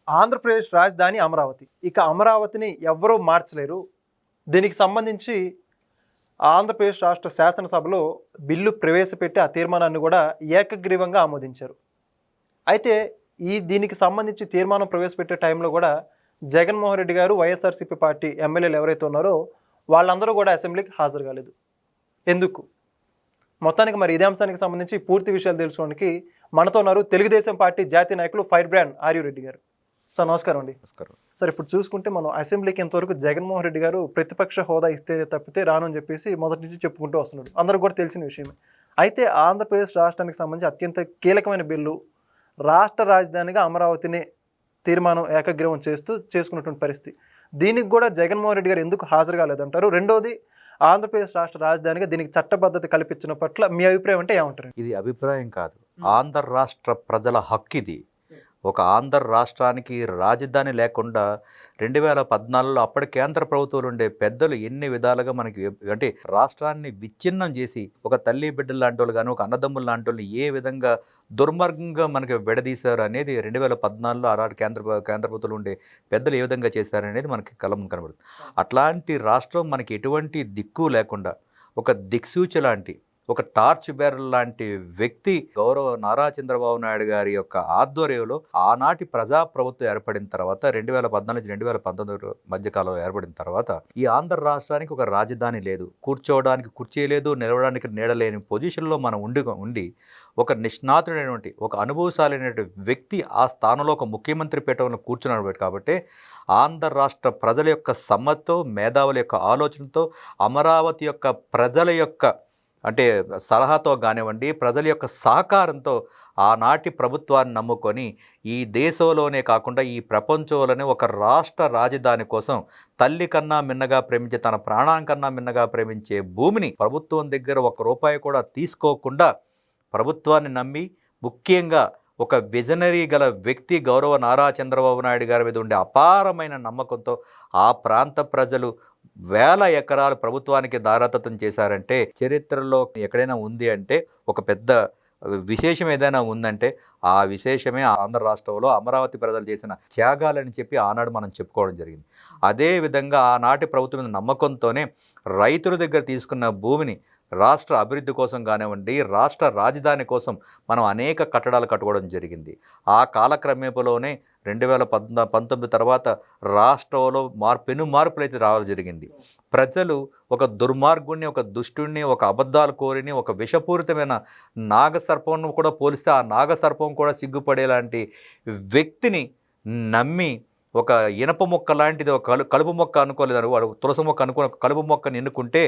ఆంధ్రప్రదేశ్ రాజధాని అమరావతి. ఇక అమరావతిని ఎవ్వరూ మార్చలేరు. దీనికి సంబంధించి ఆంధ్రప్రదేశ్ రాష్ట్ర శాసనసభలో బిల్లు ప్రవేశపెట్టి ఆ తీర్మానాన్ని కూడా ఏకగ్రీవంగా ఆమోదించారు. అయితే దీనికి సంబంధించి తీర్మానం ప్రవేశపెట్టే టైంలో కూడా జగన్మోహన్ రెడ్డి గారు, వైఎస్ఆర్సీపీ పార్టీ ఎమ్మెల్యేలు ఎవరైతే ఉన్నారో వాళ్ళందరూ కూడా అసెంబ్లీకి హాజరు కాలేదు. ఎందుకు? మొత్తానికి మరి ఇదే అంశానికి సంబంధించి పూర్తి విషయాలు తెలుసుకోవడానికి మనతో ఉన్నారు తెలుగుదేశం పార్టీ జాతీయ నాయకులు ఫైర్ బ్రాండ్ ఆర్యరెడ్డి గారు. సార్ నమస్కారం అండి. నమస్కారం సార్, ఇప్పుడు చూసుకుంటే మనం అసెంబ్లీకి ఇంతవరకు జగన్మోహన్ రెడ్డి గారు ప్రతిపక్ష హోదా ఇస్తే తప్పితే రాను అని చెప్పేసి మొదటి నుంచి చెప్పుకుంటూ వస్తున్నాడు, అందరూ కూడా తెలిసిన విషయమే. అయితే ఆంధ్రప్రదేశ్ రాష్ట్రానికి సంబంధించి అత్యంత కీలకమైన బిల్లు రాష్ట్ర రాజధానిగా అమరావతిని తీర్మానం ఏకగ్రీవం చేసుకున్నటువంటి పరిస్థితి. దీనికి కూడా జగన్మోహన్ రెడ్డి గారు ఎందుకు హాజరు కాలేదంటారు? రెండోది, ఆంధ్రప్రదేశ్ రాష్ట్ర రాజధానిగా దీనికి చట్టబద్ధత కల్పించిన పట్ల మీ అభిప్రాయం అంటే ఏమంటారు? ఇది అభిప్రాయం కాదు, ఆంధ్ర రాష్ట్ర ప్రజల హక్కు ఇది. ఒక ఆంధ్ర రాష్ట్రానికి రాజధాని లేకుండా 2014లో అప్పటి కేంద్ర ప్రభుత్వంలో ఉండే పెద్దలు ఎన్ని విధాలుగా మనకి అంటే రాష్ట్రాన్ని విచ్ఛిన్నం చేసి ఒక తల్లి బిడ్డలు లాంటి వాళ్ళు కానీ ఒక అన్నదమ్ములు లాంటి వాళ్ళని ఏ విధంగా దుర్మార్గంగా మనకి విడదీశారు అనేది 2014లో ఆనాడు కేంద్ర ప్రభుత్వంలో ఉండే పెద్దలు ఏ విధంగా చేశారనేది మనకి కనబడుతుంది. అట్లాంటి రాష్ట్రం మనకి ఎటువంటి దిక్కు లేకుండా ఒక దిక్సూచి లాంటి ఒక టార్చ్ బేరర్ లాంటి వ్యక్తి గౌరవ నారా చంద్రబాబు నాయుడు గారి యొక్క ఆధ్వర్యంలో ఆనాటి ప్రజాప్రభుత్వం ఏర్పడిన తర్వాత 2014 నుంచి 2019 మధ్యకాలంలో ఏర్పడిన తర్వాత ఈ ఆంధ్ర రాష్ట్రానికి ఒక రాజధాని లేదు, కూర్చోవడానికి కుర్చీ లేదు, నిలవడానికి నీడలేని పొజిషన్లో మనం ఉండి ఒక నిష్ణాతుడైనటువంటి ఒక అనుభవశాలైనటువంటి వ్యక్తి ఆ స్థానంలో ఒక ముఖ్యమంత్రి పీఠంలో కూర్చున్నాడు. కాబట్టి ఆంధ్ర రాష్ట్ర ప్రజల యొక్క సమ్మతితో, మేధావుల యొక్క ఆలోచనతో, అమరావతి యొక్క ప్రజల యొక్క అంటే సలహాతో కానివ్వండి, ప్రజల యొక్క సహకారంతో ఆనాటి ప్రభుత్వాన్ని నమ్ముకొని ఈ దేశంలోనే కాకుండా ఈ ప్రపంచంలోనే ఒక రాష్ట్ర రాజధాని కోసం తల్లి కన్నా మిన్నగా ప్రేమించే, తన ప్రాణానికన్నా మిన్నగా ప్రేమించే భూమిని ప్రభుత్వం దగ్గర ₹1 కూడా తీసుకోకుండా ప్రభుత్వాన్ని నమ్మి, ముఖ్యంగా ఒక విజనరీ గల వ్యక్తి గౌరవ నారా చంద్రబాబు నాయుడు గారి మీద ఉండే అపారమైన నమ్మకంతో ఆ ప్రాంత ప్రజలు వేల ఎకరాలు ప్రభుత్వానికి దారాదత్తం చేశారంటే చరిత్రలో ఎక్కడైనా ఉంది అంటే ఒక పెద్ద విశేషం ఏదైనా ఉందంటే ఆ విశేషమే ఆంధ్ర రాష్ట్రంలో అమరావతి ప్రజలు చేసిన త్యాగాలని చెప్పి ఆనాడు మనం చెప్పుకోవడం జరిగింది. అదేవిధంగా ఆనాటి ప్రభుత్వం మీద నమ్మకంతోనే రైతుల దగ్గర తీసుకున్న భూమిని రాష్ట్ర అభివృద్ధి కోసం కానివ్వండి, రాష్ట్ర రాజధాని కోసం మనం అనేక కట్టడాలు కట్టుకోవడం జరిగింది. ఆ కాలక్రమేపలోనే 2019 తర్వాత రాష్ట్రంలో పెను మార్పులు అయితే రావడం జరిగింది. ప్రజలు ఒక దుర్మార్గుణ్ణి, ఒక దుష్టుణ్ణి, ఒక అబద్ధాలు కోరిని, ఒక విషపూరితమైన నాగసర్పంను కూడా పోలిస్తే ఆ నాగసర్పం కూడా సిగ్గుపడేలాంటి వ్యక్తిని నమ్మి ఒక ఇనప మొక్క లాంటిది ఒక కలుపు మొక్క అనుకోలేదు, వాడు తులసి మొక్క అనుకుని కలుపు మొక్కని ఎన్నుకుంటే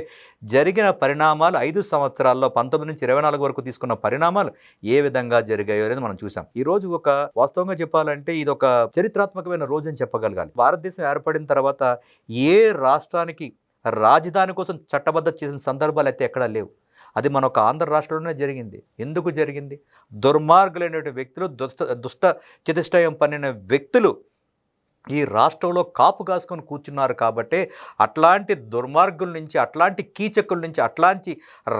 జరిగిన పరిణామాలు 5 సంవత్సరాల్లో 19 నుంచి 24 వరకు తీసుకున్న పరిణామాలు ఏ విధంగా జరిగాయో అనేది మనం చూసాం. ఈ రోజు ఒక వాస్తవంగా చెప్పాలంటే ఇది ఒక చరిత్రాత్మకమైన రోజు అని చెప్పగలగాలి. భారతదేశం ఏర్పడిన తర్వాత ఏ రాష్ట్రానికి రాజధాని కోసం చట్టబద్ధత చేసిన సందర్భాలు అయితే ఎక్కడా లేవు. అది మన ఒక ఆంధ్ర రాష్ట్రంలోనే జరిగింది. ఎందుకు జరిగింది? దుర్మార్గులైనటువంటి వ్యక్తులు, దుష్ట చతుష్టయం పన్నిన వ్యక్తులు ఈ రాష్ట్రంలో కాపు కాసుకొని కూర్చున్నారు. కాబట్టి అట్లాంటి దుర్మార్గుల నుంచి, అట్లాంటి కీచకుల నుంచి, అట్లాంటి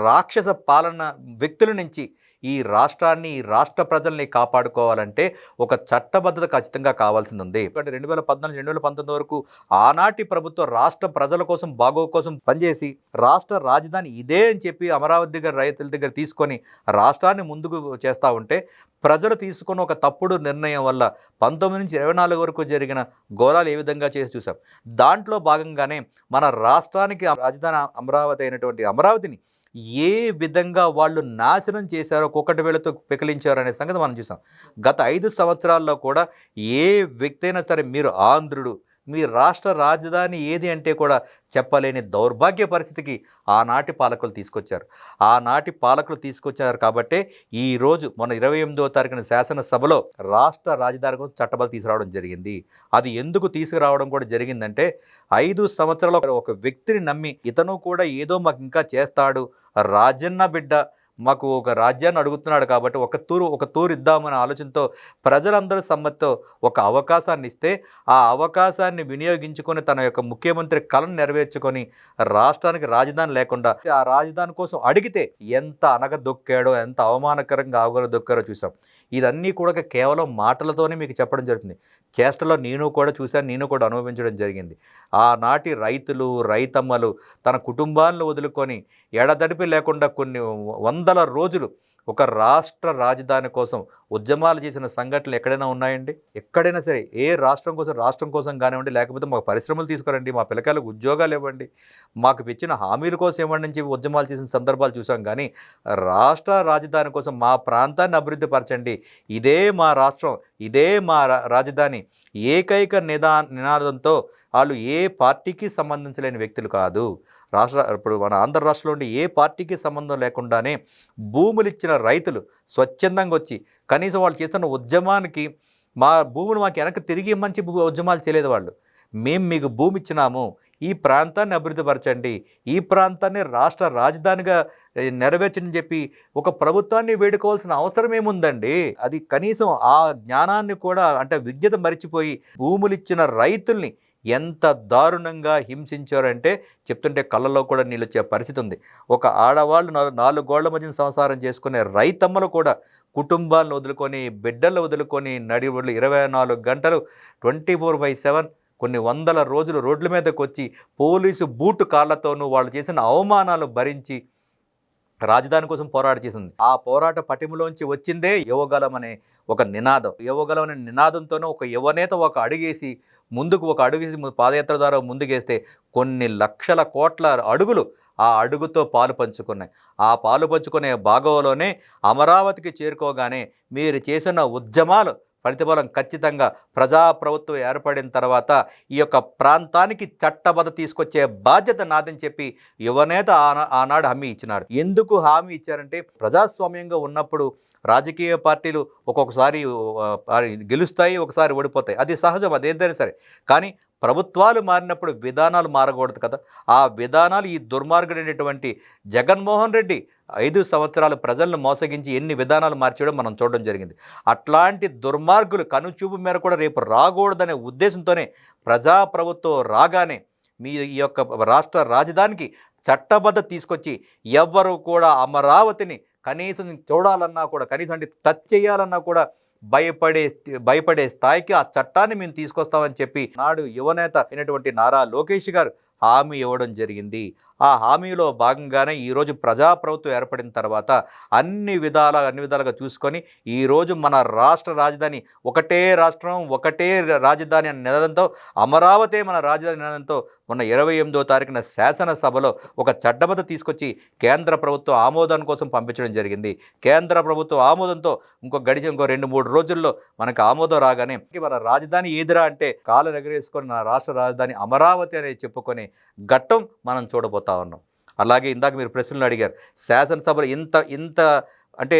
రాక్షస పాలన వ్యక్తుల నుంచి ఈ రాష్ట్రాన్ని, ఈ రాష్ట్ర ప్రజల్ని కాపాడుకోవాలంటే ఒక చట్టబద్ధత ఖచ్చితంగా కావాల్సింది ఉంది. ఎందుకంటే 2014 2019 వరకు ఆనాటి ప్రభుత్వం రాష్ట్ర ప్రజల కోసం, బాగోగు కోసం పనిచేసి రాష్ట్ర రాజధాని ఇదే అని చెప్పి అమరావతి దగ్గర రైతుల దగ్గర తీసుకొని రాష్ట్రాన్ని ముందుకు చేస్తూ ఉంటే ప్రజలు తీసుకున్న ఒక తప్పుడు నిర్ణయం వల్ల 19 నుంచి 24 వరకు జరిగిన ఘోరాలు ఏ విధంగా చేసి చూసాం. దాంట్లో భాగంగానే మన రాష్ట్రానికి రాజధాని అమరావతి అయినటువంటి అమరావతిని ఏ విధంగా వాళ్ళు నాశనం చేశారో, కుక్కటి వేళతో పెకిలించారో అనే సంగతి మనం చూసాం. గత 5 సంవత్సరాల్లో కూడా ఏ వ్యక్తి అయినా సరే మీరు ఆంధ్రుడు, మీ రాష్ట్ర రాజధాని ఏది అంటే కూడా చెప్పలేని దౌర్భాగ్య పరిస్థితికి ఆనాటి పాలకులు తీసుకొచ్చారు. కాబట్టే ఈరోజు మన 28వ తారీఖున శాసనసభలో రాష్ట్ర రాజధాని కోసం చట్టబద్ధత తీసుకురావడం జరిగింది. అది ఎందుకు తీసుకురావడం కూడా జరిగిందంటే 5 సంవత్సరాలు ఒక వ్యక్తిని నమ్మి ఇతను కూడా ఏదో మాకు ఇంకా చేస్తాడు, రాజన్న బిడ్డ మాకు ఒక రాజ్యాన్ని అడుగుతున్నాడు కాబట్టి ఒక తూరు ఇద్దామనే ఆలోచనతో ప్రజలందరి సమ్మతితో ఒక అవకాశాన్ని ఇస్తే ఆ అవకాశాన్ని వినియోగించుకొని తన యొక్క ముఖ్యమంత్రి కలను నెరవేర్చుకొని రాష్ట్రానికి రాజధాని లేకుండా ఆ రాజధాని కోసం అడిగితే ఎంత అనగదొక్కాడో, ఎంత అవమానకరంగా అవగలదొక్కారో చూసాం. ఇదన్నీ కూడా కేవలం మాటలతోనే మీకు చెప్పడం జరుగుతుంది. చేష్టలో నేను కూడా చూశాను, నేను కూడా అనుభవించడం జరిగింది. ఆనాటి రైతులు, రైతమ్మలు తన కుటుంబాలను వదులుకొని ఎడతెరిపి లేకుండా కొన్ని వందల రోజులు ఒక రాష్ట్ర రాజధాని కోసం ఉద్యమాలు చేసిన సంఘటనలు ఎక్కడైనా ఉన్నాయండి? ఎక్కడైనా సరే ఏ రాష్ట్రం కోసం కానివ్వండి, లేకపోతే మాకు పరిశ్రమలు తీసుకురండి, మా పిల్లకాయలకు ఉద్యోగాలు ఇవ్వండి, మాకు ఇచ్చిన హామీల కోసం ఇవ్వండి అని చెప్పి ఉద్యమాలు చేసిన సందర్భాలు చూసాం. కానీ రాష్ట్ర రాజధాని కోసం మా ప్రాంతాన్ని అభివృద్ధి పరచండి, ఇదే మా రాష్ట్రం, ఇదే మా రాజధాని ఏకైక నినాదంతో వాళ్ళు ఏ పార్టీకి సంబంధించలేని వ్యక్తులు కాదు. ఇప్పుడు మన ఆంధ్ర రాష్ట్రంలో ఉండే ఏ పార్టీకి సంబంధం లేకుండానే భూములు ఇచ్చిన రైతులు స్వచ్ఛందంగా వచ్చి కనీసం వాళ్ళు చేస్తున్న ఉద్యమానికి మా భూములు మాకు వెనక్కి తిరిగి మంచి ఉద్యమాలు చేయలేదు వాళ్ళు. మేము మీకు భూమి ఇచ్చినాము, ఈ ప్రాంతాన్ని అభివృద్ధి పరచండి, ఈ ప్రాంతాన్ని రాష్ట్ర రాజధానిగా నెరవేర్చని చెప్పి ఒక ప్రభుత్వాన్ని వేడుకోవాల్సిన అవసరం ఏముందండి? అది కనీసం ఆ జ్ఞానాన్ని కూడా అంటే విజ్ఞత మరిచిపోయి భూములు ఇచ్చిన రైతుల్ని ఎంత దారుణంగా హింసించారంటే చెప్తుంటే కళ్ళలో కూడా నీళ్ళు వచ్చే పరిస్థితి ఉంది. ఒక ఆడవాళ్ళు 4 గోళ్ల మధ్యన సంసారం చేసుకునే రైతమ్మలు కూడా కుటుంబాలను వదులుకొని, బిడ్డలు వదులుకొని నడిబొడ్లు 24 గంటలు 24/7 కొన్ని వందల రోజులు రోడ్ల మీదకి వచ్చి పోలీసు బూటు కాళ్ళతోనూ వాళ్ళు చేసిన అవమానాలు భరించి రాజధాని కోసం పోరాట చేసింది. ఆ పోరాట పటిమలోంచి వచ్చిందే యువగలం అనే ఒక నినాదం. యువగలం అనే నినాదంతోనే ఒక యువనేత ఒక అడుగేసి పాదయాత్ర ద్వారా ముందుకేస్తే కొన్ని లక్షల కోట్ల అడుగులు ఆ అడుగుతో పాలు పంచుకున్నాయి. ఆ పాలు పంచుకునే భాగంలోనే అమరావతికి చేరుకోగానే మీరు చేసిన ఉద్యమాలు ప్రతిఫలం ఖచ్చితంగా ప్రజాప్రభుత్వం ఏర్పడిన తర్వాత ఈ యొక్క ప్రాంతానికి చట్టబద్ధ తీసుకొచ్చే బాధ్యత నాదని చెప్పి యువనేత ఆనాడు హామీ ఇచ్చినాడు. ఎందుకు హామీ ఇచ్చారంటే ప్రజాస్వామ్యంగా ఉన్నప్పుడు రాజకీయ పార్టీలు ఒక్కొక్కసారి గెలుస్తాయి, ఒకసారి ఓడిపోతాయి, అది సహజం, అదేదైనా సరే. కానీ ప్రభుత్వాలు మారినప్పుడు విధానాలు మారకూడదు కదా. ఆ విధానాలు ఈ దుర్మార్గుడైనటువంటి జగన్మోహన్ రెడ్డి 5 సంవత్సరాలు ప్రజలను మోసగించి ఎన్ని విధానాలు మార్చేయడం మనం చూడడం జరిగింది. అట్లాంటి దుర్మార్గులు కనుచూపు మేర కూడా రేపు రాకూడదనే ఉద్దేశంతోనే ప్రజాప్రభుత్వం రాగానే మీ ఈ యొక్క రాష్ట్ర రాజధానికి చట్టబద్ధ తీసుకొచ్చి ఎవ్వరు కూడా అమరావతిని కనీసం చూడాలన్నా కూడా, కనీసం అంటే టచ్ చేయాలన్నా కూడా భయపడే స్థాయికి ఆ చట్టాన్ని మేము తీసుకొస్తామని చెప్పి నాడు యువనేత అయినటువంటి నారా లోకేష్ గారు హామీ ఇవ్వడం జరిగింది. ఆ హామీలో భాగంగానే ఈరోజు ప్రజాప్రభుత్వం ఏర్పడిన తర్వాత అన్ని విధాలుగా చూసుకొని ఈరోజు మన రాష్ట్ర రాజధాని ఒకటే రాష్ట్రం, ఒకటే రాజధాని అనే నినాదంతో అమరావతి మన రాజధాని నినాదంతో మొన్న 28వ తారీఖున శాసనసభలో ఒక చట్టబద్ధ తీసుకొచ్చి కేంద్ర ప్రభుత్వం ఆమోదం కోసం పంపించడం జరిగింది. కేంద్ర ప్రభుత్వం ఆమోదంతో ఇంకో 2-3 రోజుల్లో మనకు ఆమోదం రాగానే మన రాజధాని ఏదిరా అంటే కాలు ఎగరేసుకొని నా రాష్ట్ర రాజధాని అమరావతి అనేది చెప్పుకొని ఘట్టం మనం చూడబోతాం ఉన్నాం. అలాగే ఇందాక మీరు ప్రశ్నలు అడిగారు, శాసనసభలో ఇంత అంటే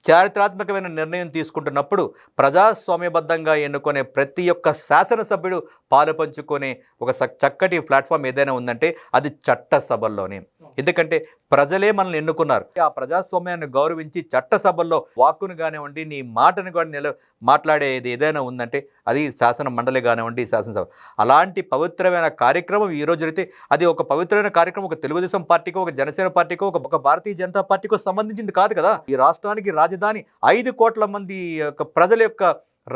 చారిత్రాత్మకమైన నిర్ణయం తీసుకుంటున్నప్పుడు ప్రజాస్వామ్యబద్ధంగా ఎన్నుకునే ప్రతి ఒక్క శాసనసభ్యుడు పాలు పంచుకునే ఒక చక్కటి ప్లాట్ఫామ్ ఏదైనా ఉందంటే అది చట్టసభల్లోనే. ఎందుకంటే ప్రజలే మనల్ని ఎన్నుకున్నారు. ఆ ప్రజాస్వామ్యాన్ని గౌరవించి చట్టసభల్లో వాక్కును కానివ్వండి, నీ మాటను కూడా మాట్లాడేది ఏదైనా ఉందంటే అది శాసన మండలి కానివ్వండి, శాసనసభ. అలాంటి పవిత్రమైన కార్యక్రమం ఈరోజు జరిగితే అది ఒక పవిత్రమైన కార్యక్రమం ఒక తెలుగుదేశం పార్టీకో, ఒక జనసేన పార్టీకో, ఒక భారతీయ జనతా పార్టీకో సంబంధించింది కాదు కదా. ఈ రాష్ట్రానికి రాజధాని 5 కోట్ల మంది ప్రజల యొక్క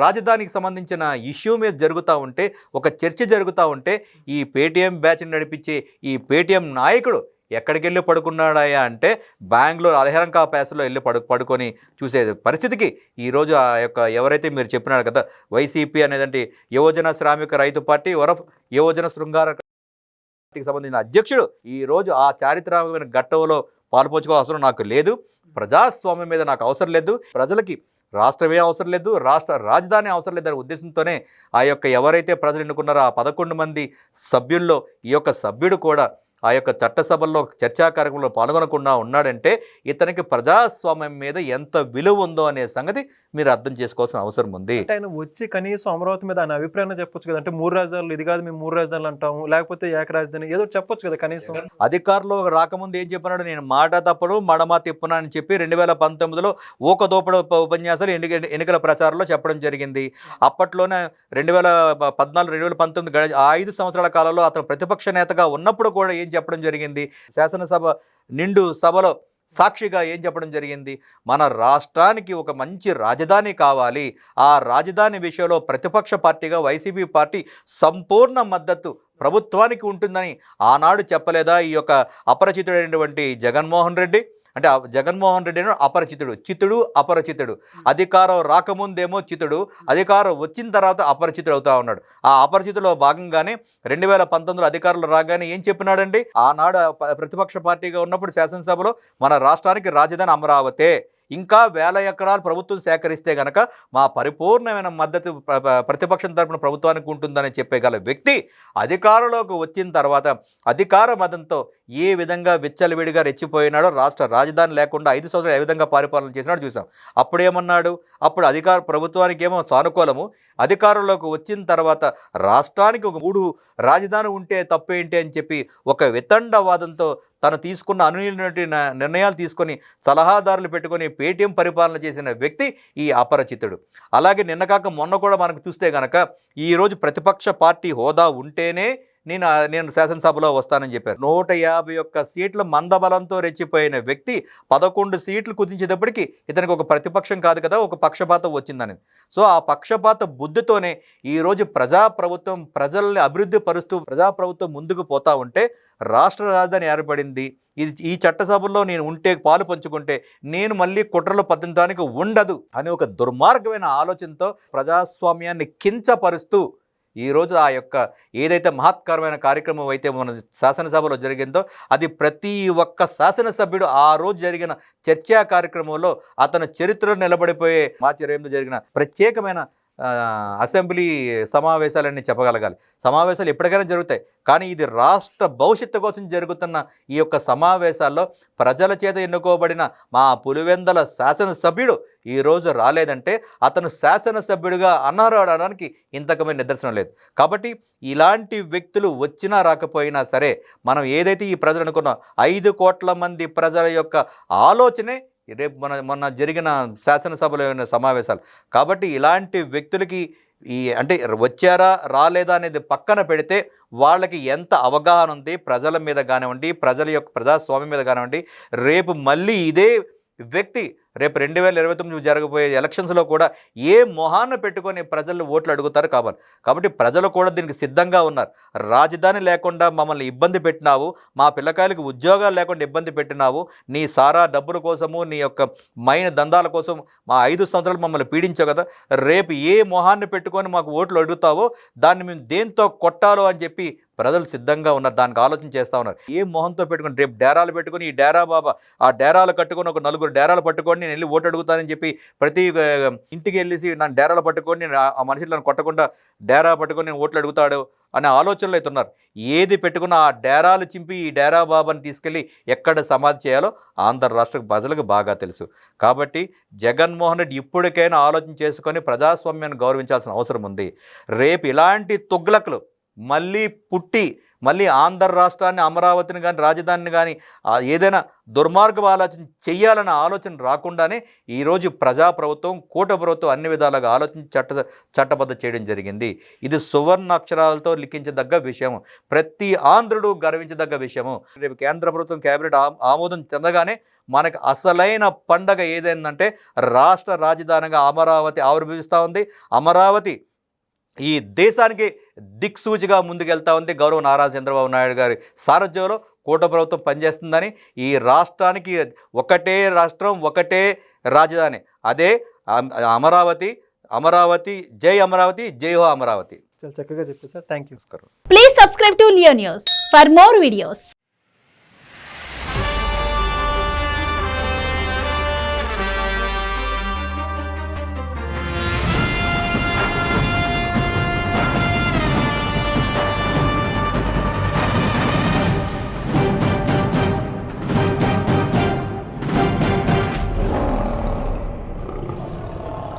రాజధానికి సంబంధించిన ఇష్యూ మీద జరుగుతూ ఉంటే, ఒక చర్చ జరుగుతూ ఉంటే ఈ పేటీఎం బ్యాచ్ని నడిపించే ఈ పేటీఎం నాయకుడు ఎక్కడికి వెళ్ళి పడుకున్నాడయా అంటే బెంగళూరు అలహరంకా ప్యాస్లో వెళ్ళి పడుకొని చూసే పరిస్థితికి ఈరోజు ఆ యొక్క ఎవరైతే మీరు చెప్పినారు కదా వైసీపీ అనేదంటే యువజన శ్రామిక రైతు పార్టీ వరఫ్ యువజన శృంగార పార్టీకి సంబంధించిన అధ్యక్షుడు ఈరోజు ఆ చారిత్రాత్మకమైన ఘట్టంలో పాల్పంచుకోవాల్సిన అవసరం నాకు లేదు. ప్రజాస్వామ్యం మీద నాకు అవసరం లేదు, ప్రజలకి రాష్ట్రమే అవసరం లేదు, రాష్ట్ర రాజధాని అవసరం లేదనే ఉద్దేశంతోనే ఆ యొక్క ఎవరైతే ప్రజలు ఎన్నుకున్నారో ఆ 11 మంది సభ్యుల్లో ఈ యొక్క సభ్యుడు కూడా ఆ యొక్క చట్టసభల్లో చర్చా కార్యక్రమంలో పాల్గొనకుండా ఉన్నాడంటే ఇతనికి ప్రజాస్వామ్యం మీద ఎంత విలువ ఉందో అనే సంగతి మీరు అర్థం చేసుకోవాల్సిన అవసరం ఉంది. ఆయన వచ్చి కనీసం అమరావతి మీద ఆయన అభిప్రాయం చెప్పొచ్చు కదా. అంటే 3 రాజధానులు, ఇది కాదు మేము 3 రాజధానులు అంటాము, లేకపోతే ఏక రాజధాని ఏదో చెప్పొచ్చు కదా కనీసం. అధికారంలో రాకముందు ఏం చెప్పినాడు, నేను మాట తప్పను మడమ తిప్పను అని చెప్పి 2019లో ఊకదోపడ ఉపన్యాసాలు ఎన్నికల ప్రచారంలో చెప్పడం జరిగింది. అప్పట్లోనే 2014, 2019 ఆ 5 సంవత్సరాల కాలంలో అతను ప్రతిపక్ష నేతగా ఉన్నప్పుడు కూడా ఏం చెప్పడం జరిగింది, శాసనసభ నిండు సభలో సాక్షిగా ఏం చెప్పడం జరిగింది? మన రాష్ట్రానికి ఒక మంచి రాజధాని కావాలి, ఆ రాజధాని విషయంలో ప్రతిపక్ష పార్టీగా వైసీపీ పార్టీ సంపూర్ణ మద్దతు ప్రభుత్వానికి ఉంటుందని ఆనాడు చెప్పలేదా ఈ యొక్క అపరిచితుడైనటువంటి జగన్మోహన్ రెడ్డి? అంటే జగన్మోహన్ రెడ్డి అపరిచితుడు, చితుడు అపరిచితుడు. అధికారం రాకముందేమో చితుడు, అధికారం వచ్చిన తర్వాత అపరిచితుడు అవుతా ఉన్నాడు. ఆ అపరిచితులో భాగంగానే 2019లో అధికారులు రాగానే ఏం చెప్పినాడండి? ఆనాడు ప్రతిపక్ష పార్టీగా ఉన్నప్పుడు శాసనసభలో మన రాష్ట్రానికి రాజధాని అమరావతే, ఇంకా 1000 ఎకరాలు ప్రభుత్వం సేకరిస్తే గనక మా పరిపూర్ణమైన మద్దతు ప్రతిపక్షం తరపున ప్రభుత్వానికి ఉంటుందని చెప్పగల వ్యక్తి అధికారంలోకి వచ్చిన తర్వాత అధికార మతంతో ఏ విధంగా విచ్చలవిడిగా రెచ్చిపోయినాడో, రాష్ట్ర రాజధాని లేకుండా 5 సంవత్సరాలు ఏ విధంగా పరిపాలన చేసినాడో చూసాం. అప్పుడేమన్నాడు? అప్పుడు అధికార ప్రభుత్వానికి ఏమో సానుకూలము, అధికారంలోకి వచ్చిన తర్వాత రాష్ట్రానికి ఒక 3 రాజధాని ఉంటే తప్పేంటి అని చెప్పి ఒక వితండవాదంతో తను తీసుకున్న అనునీయమైన నిర్ణయాలు తీసుకొని సలహాదారులు పెట్టుకొని పేటీఎం పరిపాలన చేసిన వ్యక్తి ఈ అపరిచితుడు. అలాగే నిన్న కాక మొన్న కూడా మనకు చూస్తే కనుక ఈరోజు ప్రతిపక్ష పార్టీ హోదా ఉంటేనే నేను శాసనసభలో వస్తానని చెప్పారు. 151 సీట్ల మందబలంతో రెచ్చిపోయిన వ్యక్తి 11 సీట్లు కుదించేటప్పటికి ఇతనికి ఒక ప్రతిపక్షం కాదు కదా, ఒక పక్షపాతం వచ్చిందని. సో ఆ పక్షపాత బుద్ధితోనే ఈరోజు ప్రజాప్రభుత్వం ప్రజల్ని అభివృద్ధి పరుస్తూ ప్రజాప్రభుత్వం ముందుకు పోతా ఉంటే రాష్ట్ర రాజధాని ఏర్పడింది. ఈ చట్టసభల్లో నేను ఉంటే పాలు పంచుకుంటే నేను మళ్ళీ కుట్రలు పద్దడానికి ఉండదు అని ఒక దుర్మార్గమైన ఆలోచనతో ప్రజాస్వామ్యాన్ని కించపరుస్తూ ఈరోజు ఆ యొక్క ఏదైతే మహత్కరమైన కార్యక్రమం అయితే మన శాసనసభలో జరిగిందో అది ప్రతి ఒక్క శాసనసభ్యుడు ఆ రోజు జరిగిన చర్చా కార్యక్రమంలో అతను చరిత్రలో నిలబడిపోయే మాచర్యంలో జరిగిన ప్రత్యేకమైన అసెంబ్లీ సమావేశాలన్నీ చెప్పగలగాలి. సమావేశాలు ఎప్పటికైనా జరుగుతాయి, కానీ ఇది రాష్ట్ర భవిష్యత్తు కోసం జరుగుతున్న ఈ యొక్క సమావేశాల్లో ప్రజల చేత ఎన్నుకోబడిన మా పులివెందల శాసనసభ్యుడు ఈరోజు రాలేదంటే అతను శాసనసభ్యుడిగా అనడానికి ఇంతకమైన నిదర్శనం లేదు. కాబట్టి ఇలాంటి వ్యక్తులు వచ్చినా రాకపోయినా సరే మనం ఏదైతే ఈ ప్రజలు అనుకున్నాం 5 కోట్ల మంది ప్రజల యొక్క ఆలోచనే రేపు మొన్న జరిగిన శాసనసభలో సమావేశాలు. కాబట్టి ఇలాంటి వ్యక్తులకి అంటే వచ్చారా రాలేదా అనేది పక్కన పెడితే వాళ్ళకి ఎంత అవగాహన ఉంది ప్రజల మీద కానివ్వండి, ప్రజల యొక్క ప్రజాస్వామ్యం మీద కానివ్వండి. రేపు మళ్ళీ ఇదే వ్యక్తి రేపు 2029 జరగబోయే ఎలక్షన్స్లో కూడా ఏ మొహాన్ని పెట్టుకొని ప్రజలు ఓట్లు అడుగుతారు కాబట్టి ప్రజలు కూడా దీనికి సిద్ధంగా ఉన్నారు. రాజధాని లేకుండా మమ్మల్ని ఇబ్బంది పెట్టినావు, మా పిల్లకాయలకు ఉద్యోగాలు లేకుండా ఇబ్బంది పెట్టినావు, నీ సారా డబ్బుల కోసము నీ యొక్క మైన దందాల కోసం మా 5 సంవత్సరాలు మమ్మల్ని పీడించావు కదా, రేపు ఏ మొహాన్ని పెట్టుకొని మాకు ఓట్లు అడుగుతావో దాన్ని మేము దేంతో కొట్టాలో అని చెప్పి ప్రజలు సిద్ధంగా ఉన్నారు. దానికి ఆలోచన చేస్తూ ఉన్నారు. ఏ మొహంతో పెట్టుకొని రేపు డేరాలు పెట్టుకొని ఈ డేరా బాబా ఆ డేరాలు కట్టుకొని ఒక 4 డేరాలు పట్టుకొని నేను వెళ్ళి ఓటు అడుగుతానని చెప్పి ప్రతి ఇంటికి వెళ్ళేసి నన్ను డేరాలు పట్టుకొని నేను ఆ మనుషులు నన్ను కొట్టకుండా డేరా పట్టుకొని నేను ఓట్లు అడుగుతాడు అనే ఆలోచనలు అయితే ఉన్నారు. ఏది పెట్టుకున్న ఆ డేరాలు చింపి ఈ డేరా బాబాని తీసుకెళ్ళి ఎక్కడ సమాధి చేయాలో ఆంధ్ర రాష్ట్ర ప్రజలకు బాగా తెలుసు. కాబట్టి జగన్మోహన్ రెడ్డి ఇప్పటికైనా ఆలోచన చేసుకొని ప్రజాస్వామ్యాన్ని గౌరవించాల్సిన అవసరం ఉంది. రేపు ఇలాంటి తుగ్లకులు మళ్ళీ పుట్టి మళ్ళీ ఆంధ్ర రాష్ట్రాన్ని అమరావతిని కానీ రాజధానిని కానీ ఏదైనా దుర్మార్గపు ఆలోచన చెయ్యాలన్న ఆలోచన రాకుండానే ఈరోజు ప్రజాప్రభుత్వం కూట ప్రభుత్వం అన్ని విధాలుగా ఆలోచించి చట్టబద్ధ చేయడం జరిగింది. ఇది సువర్ణ అక్షరాలతో లిఖించదగ్గ విషయం, ప్రతి ఆంధ్రుడు గర్వించదగ్గ విషయము. రేపు కేంద్ర ప్రభుత్వం కేబినెట్ ఆమోదం చెందగానే మనకు అసలైన పండగ ఏదైందంటే రాష్ట్ర రాజధానిగా అమరావతి ఆవిర్భవిస్తూ ఉంది. అమరావతి ఈ దేశానికి దిక్సూచిగా ముందుకెళ్తా ఉంది. గౌరవ నారా చంద్రబాబు నాయుడు గారి సారథ్యంలో కూట ప్రభుత్వం పనిచేస్తుందని ఈ రాష్ట్రానికి ఒకటే రాష్ట్రం ఒకటే రాజధాని, అదే అమరావతి. అమరావతి జై అమరావతి, జై హో అమరావతి. చాలా చక్కగా చెప్పారు sir. Thank you. Please subscribe to Leo news for more videos.